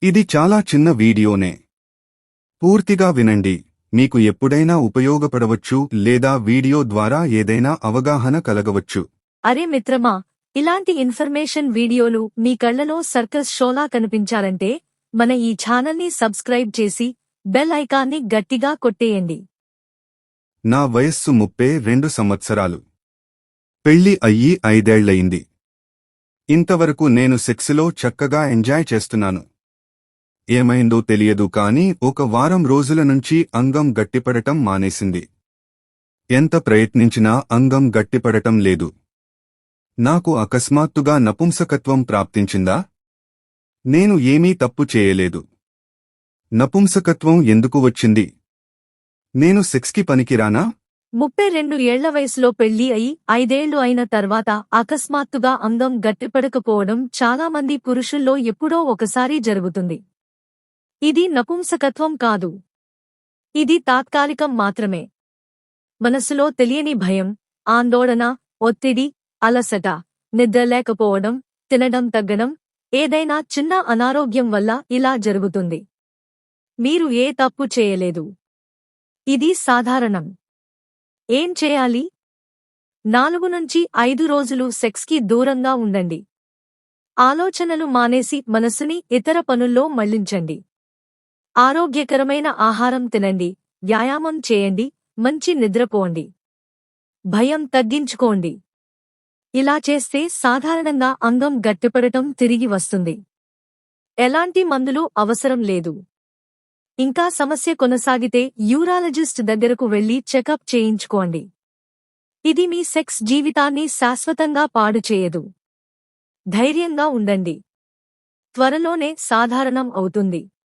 ఇది చాలా చిన్న వీడియోనే. పూర్తిగా వినండి. మీకు ఎప్పుడైనా ఉపయోగపడవచ్చు లేదా వీడియో ద్వారా ఏదైనా అవగాహన కలగవచ్చు. అరే మిత్రమా, ఇలాంటి ఇన్ఫర్మేషన్ వీడియోలు మీ కళ్లలో సర్కస్ షోలా కనిపించాలంటే మన ఈ ఛానల్ని సబ్స్క్రైబ్ చేసి బెల్ ఐకాన్ని గట్టిగా కొట్టేయండి. నా వయస్సు 32 సంవత్సరాలు. పెళ్లి అయ్యి 5 ఏళ్లయింది. ఇంతవరకు నేను సెక్స్లో చక్కగా ఎంజాయ్ చేస్తున్నాను. ఏమైందో తెలియదు కానీ ఒక వారం రోజుల నుంచి అంగం గట్టిపడటం మానేసింది. ఎంత ప్రయత్నించినా అంగం గట్టిపడటం లేదు. నాకు అకస్మాత్తుగా నపుంసకత్వం ప్రాప్తించిందా? నేను ఏమీ తప్పు చేయలేదు. నపుంసకత్వం ఎందుకు వచ్చింది? నేను సెక్స్కి పనికిరానా? 32 ఏళ్ల వయసులో పెళ్లి అయి 5 ఏళ్లు అయిన తర్వాత అకస్మాత్తుగా అంగం గట్టిపడకపోవడం చాలామంది పురుషుల్లో ఎప్పుడో ఒకసారి జరుగుతుంది. ఇది నపుంసకత్వం కాదు. ఇది తాత్కాలికం మాత్రమే. మనసులో తెలియని భయం, ఆందోళన, ఒత్తిడి, అలసట, నిద్ర లేకపోవడం, తినడం తగ్గడం, ఏదైనా చిన్న అనారోగ్యం వల్ల ఇలా జరుగుతుంది. మీరు ఏ తప్పు చేయలేదు. ఇది సాధారణం. ఏం చేయాలి? 4 నుంచి 5 రోజులు సెక్స్కి దూరంగా ఉండండి. ఆలోచనలు మానేసి మనసుని ఇతర పనుల్లో మళ్లించండి. ఆరోగ్యకరమైన ఆహారం తినండి, వ్యాయామం చేయండి, మంచి నిద్రపోండి. భయం తగ్గించుకోండి. ఇలా చేస్తే సాధారణంగా అంగం గట్టిపడటం తిరిగి వస్తుంది. ఎలాంటి మందులు అవసరం లేదు. ఇంకా సమస్య కొనసాగితే యూరాలజిస్ట్ దగ్గరకు వెళ్లి చెకప్ చేయించుకోండి. ఇది మీ సెక్స్ జీవితాన్ని శాశ్వతంగా పాడు చేయదు. ధైర్యంగా ఉండండి. త్వరలోనే సాధారణం అవుతుంది.